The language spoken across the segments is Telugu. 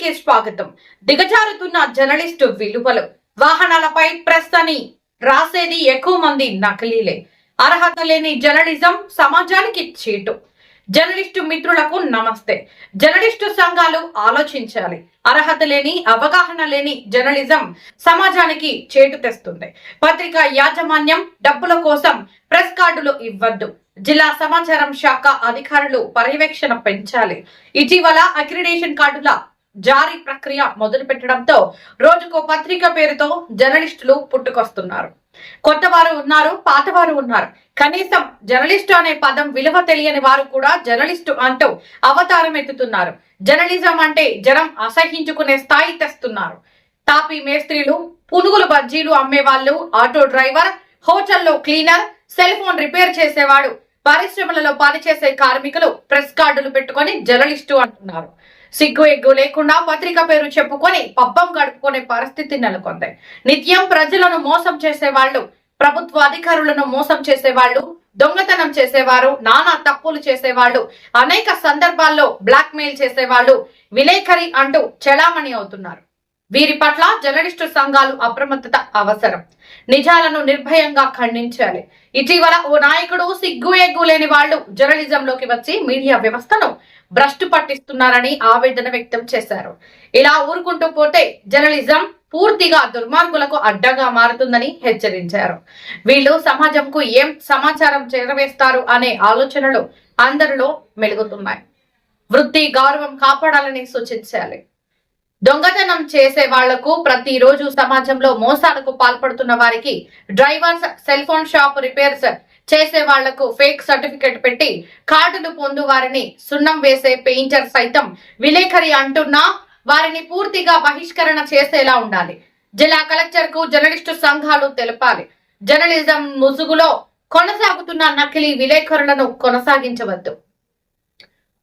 వార్తలకి స్వాగతం. దిగజారుతున్న జర్నలిస్టు విలువలు, వాహనాలపై ప్రెస్ అని రాసేది ఎక్కువ మంది నకిలీలే. అర్హత లేని జర్నలిజం సమాజానికి చీటు. జర్నలిస్టు మిత్రులకు నమస్తే. జర్నలిస్టు సంఘాలు ఆలోచించాలి. అర్హత లేని, అవగాహన లేని జర్నలిజం సమాజానికి చేటు తెస్తుంది. పత్రికా యాజమాన్యం డబ్బుల కోసం ప్రెస్ కార్డులు ఇవ్వద్దు. జిల్లా సమాచారం శాఖ అధికారులు పర్యవేక్షణ పెంచాలి. ఇటీవల అక్రిడేషన్ కార్డుల జారీ ప్రక్రియ మొదలు పెట్టడంతో రోజుకో పత్రిక పేరుతో జర్నలిస్టులు పుట్టుకొస్తున్నారు. కొత్తవారు ఉన్నారు, పాతవారు ఉన్నారు. కనీసం జర్నలిస్టు అనే పదం విలువ తెలియని వారు కూడా జర్నలిస్టు అంటూ అవతారం ఎత్తుతున్నారు. జర్నలిజం అంటే జనం అసహించుకునే స్థాయి తెస్తున్నారు. తాపీ మేస్త్రీలు, పునుగులు బజ్జీలు అమ్మే వాళ్ళు, ఆటో డ్రైవర్, హోటల్లో క్లీనర్, సెల్ ఫోన్ రిపేర్ చేసేవాడు, పరిశ్రమలలో పనిచేసే కార్మికులు ప్రెస్ కార్డులు పెట్టుకొని జర్నలిస్టు అంటున్నారు. సిగ్గు ఎగ్గు లేకుండా పత్రిక పేరు చెప్పుకొని పబ్బం గడుపుకునే పరిస్థితి నెలకొంది. నిత్యం ప్రజలను మోసం చేసేవాళ్లు, ప్రభుత్వ అధికారులను మోసం చేసేవాళ్లు, దొంగతనం చేసేవారు, నానా తప్పులు చేసేవాళ్లు, అనేక సందర్భాల్లో బ్లాక్ మెయిల్ చేసేవాళ్లు విలేకరి అంటూ చెలామణి అవుతున్నారు. వీరి పట్ల జర్నలిస్టు సంఘాలు అప్రమత్తత అవసరం. నిజాలను నిర్భయంగా ఖండించాలి. ఇటీవల ఓ నాయకుడు సిగ్గు ఎగ్గు లేని వాళ్లు జర్నలిజంలోకి వచ్చి మీడియా వ్యవస్థను భ్రష్టు పట్టిస్తున్నారని ఆవేదన వ్యక్తం చేశారు. ఇలా ఊరుకుంటూ పోతే జర్నలిజం పూర్తిగా దుర్మార్గులకు అడ్డగా మారుతుందని హెచ్చరించారు. వీళ్ళు సమాజంకు ఏం సమాచారం చేరవేస్తారు అనే ఆలోచనలు అందరిలో మెలుగుతున్నాయి. వృత్తి గౌరవం కాపాడాలని సూచించాలి. దొంగతనం చేసే వాళ్లకు, ప్రతిరోజు సమాజంలో మోసాలకు పాల్పడుతున్న వారికి, drivers, cell phone shop repairs చేసే వాళ్లకు ఫేక్ సర్టిఫికెట్ పెట్టి కార్డులు పొందు వారిని సున్నం వేసే పెయింటర్ సైతం విలేకరి అంటున్నా వారిని పూర్తిగా బహిష్కరణ చేసేలా ఉండాలి. జిల్లా కలెక్టర్ కు జర్నలిస్టు సంఘాలు తెలపాలి. జర్నలిజం ముసుగులో కొనసాగుతున్న నకిలీ విలేకరులను కొనసాగించవద్దు.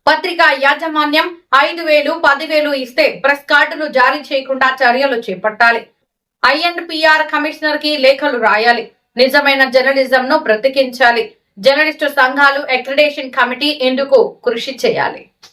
పత్రికా యాజమాన్యం 5,000, 10,000 ఇస్తే ప్రెస్ కార్డులు జారీ చేయకుండా చర్యలు చేపట్టాలి. INPR కమిషనర్ కి లేఖలు రాయాలి. నిజమైన జర్నలిజం ను బ్రతికించాలి. జర్నలిస్టు సంఘాలు అక్రిడేషన్ కమిటీ ఎందుకు కృషి చేయాలి.